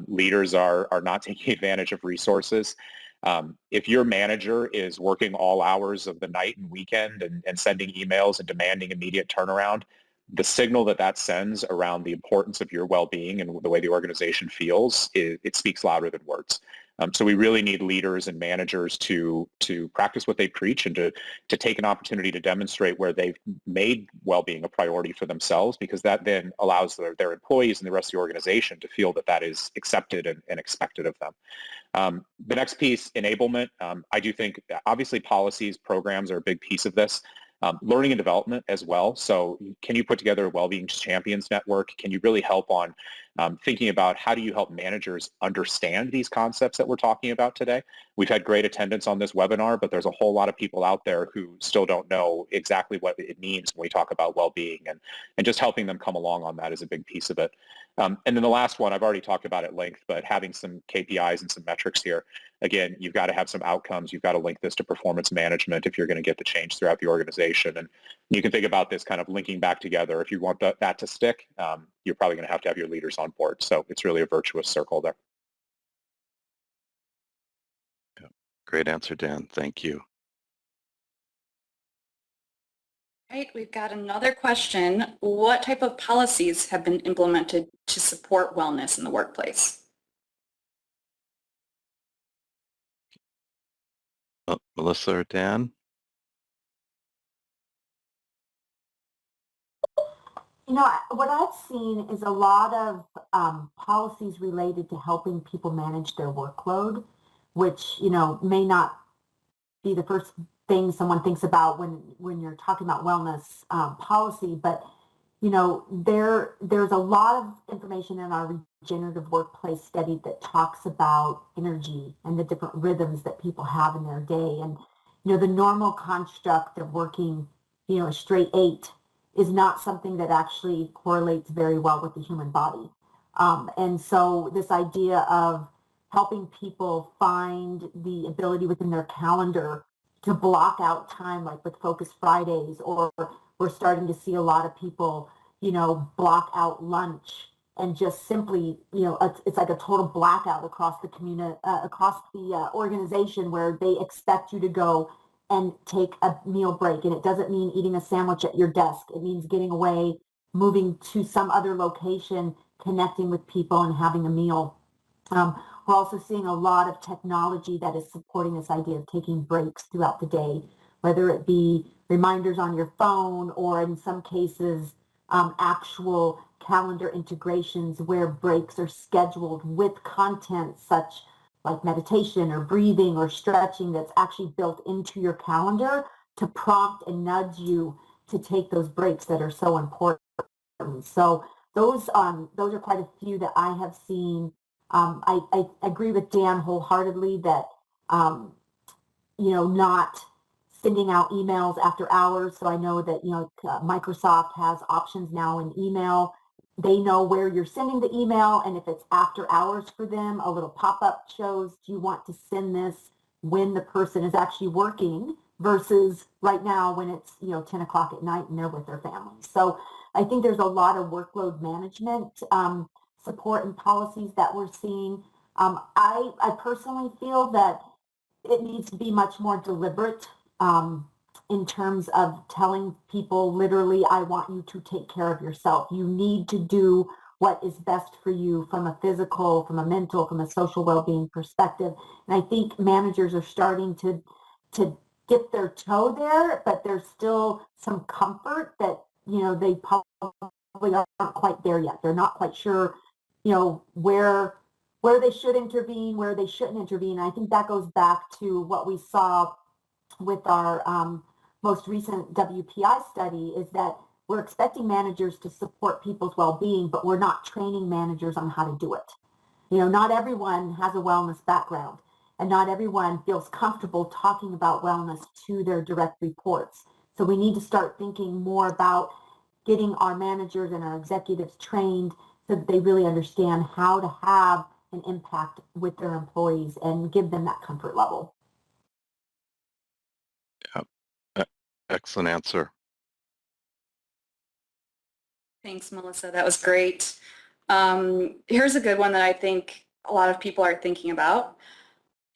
leaders are not taking advantage of resources. If your manager is working all hours of the night and weekend and sending emails and demanding immediate turnaround, the signal that sends around the importance of your well-being and the way the organization feels, it speaks louder than words. So we really need leaders and managers to practice what they preach and to take an opportunity to demonstrate where they've made well-being a priority for themselves, because that then allows their employees and the rest of the organization to feel that is accepted and expected of them. The next piece, enablement. I do think obviously policies, programs are a big piece of this. Learning and development as well. So can you put together a well-being champions network? Can you really help on thinking about how do you help managers understand these concepts that we're talking about today? We've had great attendance on this webinar, but there's a whole lot of people out there who still don't know exactly what it means when we talk about well-being, and just helping them come along on that is a big piece of it. And then the last one, I've already talked about at length, but having some KPIs and some metrics here. Again, you've got to have some outcomes. You've got to link this to performance management if you're going to get the change throughout the organization. And you can think about this kind of linking back together. If you want that to stick, you're probably going to have your leaders on board. So it's really a virtuous circle there. Yeah. Great answer, Dan. Thank you. Right, we've got another question. What type of policies have been implemented to support wellness in the workplace? Melissa or Dan? You know, what I've seen is a lot of policies related to helping people manage their workload, which, you know, may not be the first thing someone thinks about when you're talking about wellness policy, but you know, there's a lot of information in our regenerative workplace study that talks about energy and the different rhythms that people have in their day. And, you know, the normal construct of working, you know, a straight 8 is not something that actually correlates very well with the human body. And so this idea of helping people find the ability within their calendar to block out time, like with Focus Fridays, or we're starting to see a lot of people, you know, block out lunch and just simply, you know, it's like a total blackout across the community, across the organization, where they expect you to go and take a meal break. And it doesn't mean eating a sandwich at your desk. It means getting away, moving to some other location, connecting with people and having a meal. We're also seeing a lot of technology that is supporting this idea of taking breaks throughout the day, whether it be reminders on your phone or in some cases, actual calendar integrations where breaks are scheduled with content such like meditation or breathing or stretching that's actually built into your calendar to prompt and nudge you to take those breaks that are so important. So those are quite a few that I have seen. I agree with Dan wholeheartedly that not sending out emails after hours. So I know that Microsoft has options now in email. They know where you're sending the email, and if it's after hours for them, a little pop-up shows, do you want to send this when the person is actually working versus right now when it's 10 o'clock at night and they're with their families. So I think there's a lot of workload management support and policies that we're seeing. I personally feel that it needs to be much more deliberate in terms of telling people literally, I want you to take care of yourself. You need to do what is best for you from a physical, from a mental, from a social well-being perspective. And I think managers are starting to dip their toe there, but there's still some comfort that, they probably aren't quite there yet. They're not quite sure, where they should intervene, where they shouldn't intervene. I think that goes back to what we saw with our most recent WPI study, is that we're expecting managers to support people's well-being, but we're not training managers on how to do it. Not everyone has a wellness background, and not everyone feels comfortable talking about wellness to their direct reports. So we need to start thinking more about getting our managers and our executives trained so that they really understand how to have an impact with their employees and give them that comfort level. Yeah. Excellent answer. Thanks, Melissa. That was great. Here's a good one that I think a lot of people are thinking about.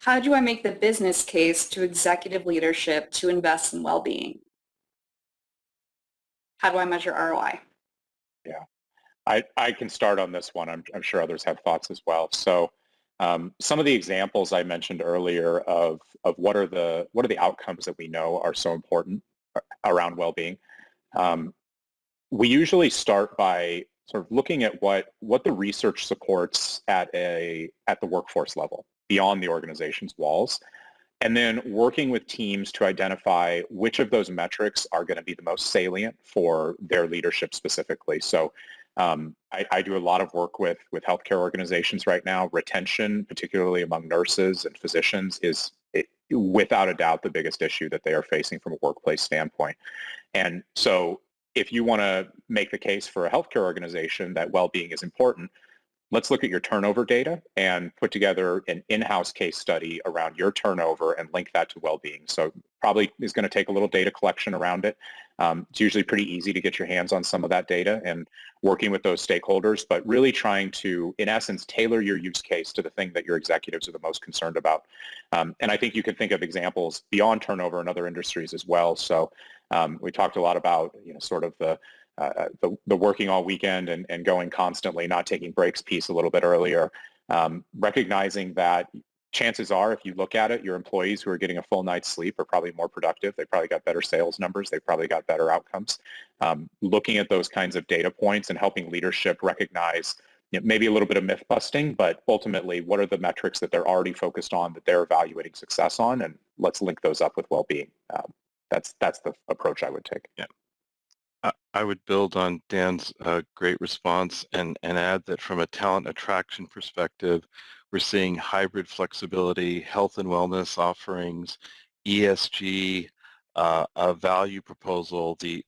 How do I make the business case to executive leadership to invest in well-being? How do I measure ROI? Yeah, I can start on this one. I'm sure others have thoughts as well. So some of the examples I mentioned earlier of what are the outcomes that we know are so important around well-being. We usually start by sort of looking at what the research supports at the workforce level, beyond the organization's walls, and then working with teams to identify which of those metrics are going to be the most salient for their leadership specifically. So I do a lot of work with healthcare organizations right now. Retention, particularly among nurses and physicians, is without a doubt the biggest issue that they are facing from a workplace standpoint. And so if you want to make the case for a healthcare organization that well-being is important, let's look at your turnover data and put together an in-house case study around your turnover and link that to well-being. So probably is going to take a little data collection around it. It's usually pretty easy to get your hands on some of that data and working with those stakeholders, but really trying to, in essence, tailor your use case to the thing that your executives are the most concerned about. And I think you could think of examples beyond turnover in other industries as well. So we talked a lot about, sort of the working all weekend and going constantly, not taking breaks piece a little bit earlier, recognizing that chances are, if you look at it, your employees who are getting a full night's sleep are probably more productive. They probably got better sales numbers. They probably got better outcomes. Looking at those kinds of data points and helping leadership recognize maybe a little bit of myth busting, but ultimately, what are the metrics that they're already focused on that they're evaluating success on, and let's link those up with well-being. That's the approach I would take. Yeah. I would build on Dan's great response and add that from a talent attraction perspective, we're seeing hybrid flexibility, health and wellness offerings, ESG, a value proposal, the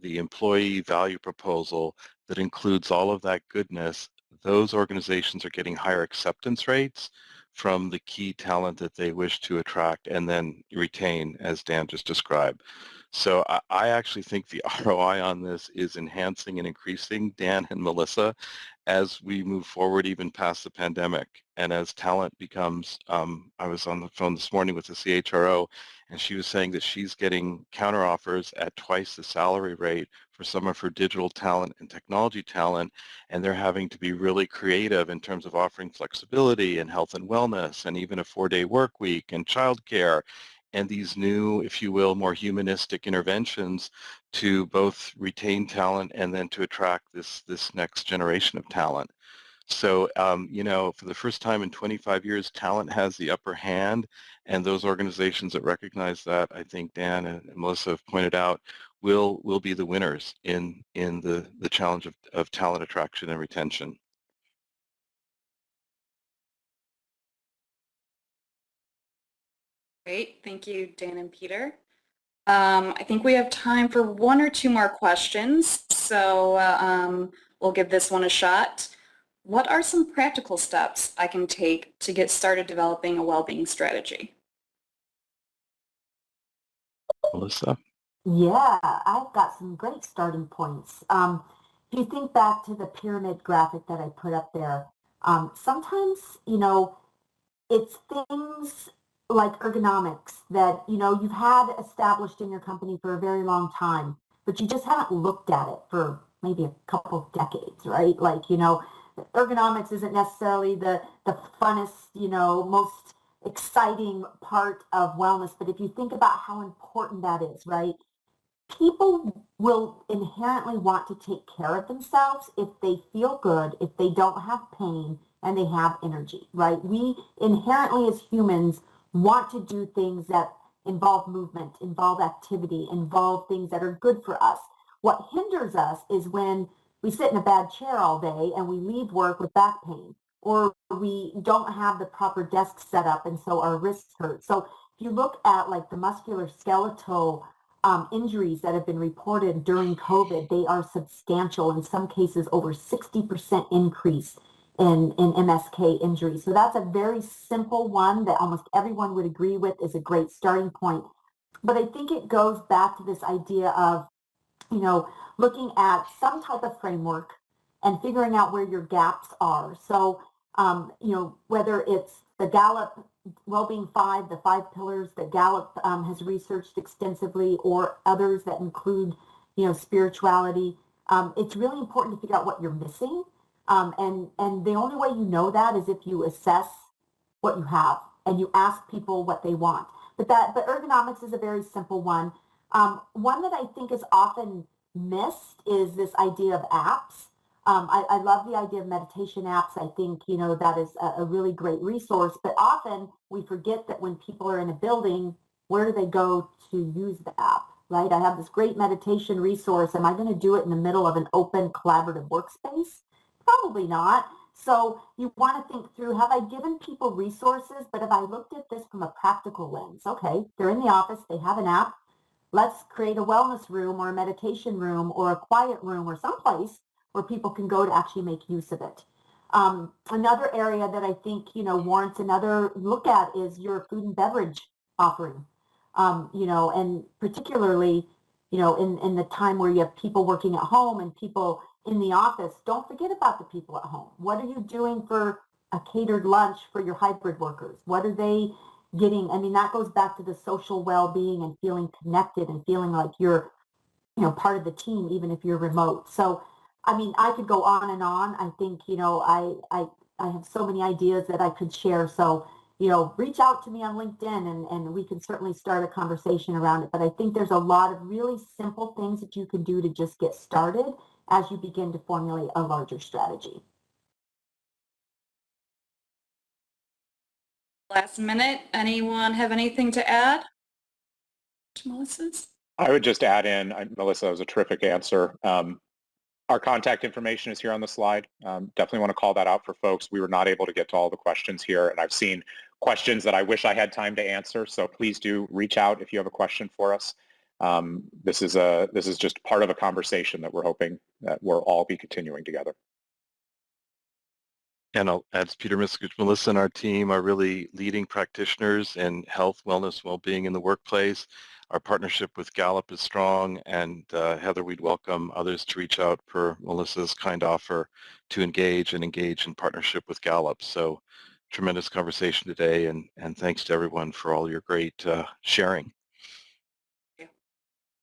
employee value proposal that includes all of that goodness. Those organizations are getting higher acceptance rates from the key talent that they wish to attract and then retain, as Dan just described. So I actually think the ROI on this is enhancing and increasing, Dan and Melissa, as we move forward even past the pandemic and as talent becomes, I was on the phone this morning with the CHRO and she was saying that she's getting counteroffers at twice the salary rate for some of her digital talent and technology talent, and they're having to be really creative in terms of offering flexibility and health and wellness and even a 4-day work week and childcare and these new, if you will, more humanistic interventions to both retain talent and then to attract this next generation of talent. So, for the first time in 25 years, talent has the upper hand, and those organizations that recognize that, I think Dan and Melissa have pointed out, will be the winners in the challenge of talent attraction and retention. Great, thank you, Dan and Peter. I think we have time for one or two more questions, so we'll give this one a shot. What are some practical steps I can take to get started developing a well-being strategy? Melissa? Yeah, I've got some great starting points. If you think back to the pyramid graphic that I put up there, sometimes, it's things like ergonomics that, you've had established in your company for a very long time, but you just haven't looked at it for maybe a couple of decades, right? Like, ergonomics isn't necessarily the funnest, most exciting part of wellness, but if you think about how important that is, right? People will inherently want to take care of themselves if they feel good, if they don't have pain, and they have energy, right? We inherently as humans want to do things that involve movement, involve activity, involve things that are good for us. What hinders us is when we sit in a bad chair all day and we leave work with back pain, or we don't have the proper desk set up and so our wrists hurt. So if you look at like the musculoskeletal injuries that have been reported during COVID, they are substantial, in some cases over 60% increase in MSK injuries. So that's a very simple one that almost everyone would agree with is a great starting point. But I think it goes back to this idea of, looking at some type of framework and figuring out where your gaps are. So, whether it's the Gallup Wellbeing 5, the 5 pillars that Gallup has researched extensively, or others that include, spirituality. It's really important to figure out what you're missing. And the only way you know that is if you assess what you have and you ask people what they want. But ergonomics is a very simple one. One that I think is often missed is this idea of apps. I love the idea of meditation apps. I think, that is a really great resource, but often we forget that when people are in a building, where do they go to use the app, right? I have this great meditation resource. Am I going to do it in the middle of an open collaborative workspace? Probably not. So you want to think through, have I given people resources, but have I looked at this from a practical lens? Okay, they're in the office, they have an app. Let's create a wellness room or a meditation room or a quiet room or someplace where people can go to actually make use of it. Another area that I think, warrants another look at is your food and beverage offering. And particularly, in the time where you have people working at home and people in the office, don't forget about the people at home. What are you doing for a catered lunch for your hybrid workers? What are they getting? I mean, that goes back to the social well-being and feeling connected and feeling like you're, part of the team, even if you're remote. So, I mean, I could go on and on. I think, I have so many ideas that I could share. So, reach out to me on LinkedIn and we can certainly start a conversation around it. But I think there's a lot of really simple things that you can do to just get started as you begin to formulate a larger strategy. Last minute, anyone have anything to add to Melissa's? I would just add in, Melissa, that was a terrific answer. Our contact information is here on the slide. Definitely want to call that out for folks. We were not able to get to all the questions here, and I've seen questions that I wish I had time to answer, so please do reach out if you have a question for us. This is just part of a conversation that we're hoping that we'll all be continuing together. And I'll add Peter Miskich, Melissa, and our team are really leading practitioners in health, wellness, well-being in the workplace. Our partnership with Gallup is strong, and Heather, we'd welcome others to reach out per Melissa's kind offer to engage in partnership with Gallup. So tremendous conversation today, and thanks to everyone for all your great sharing.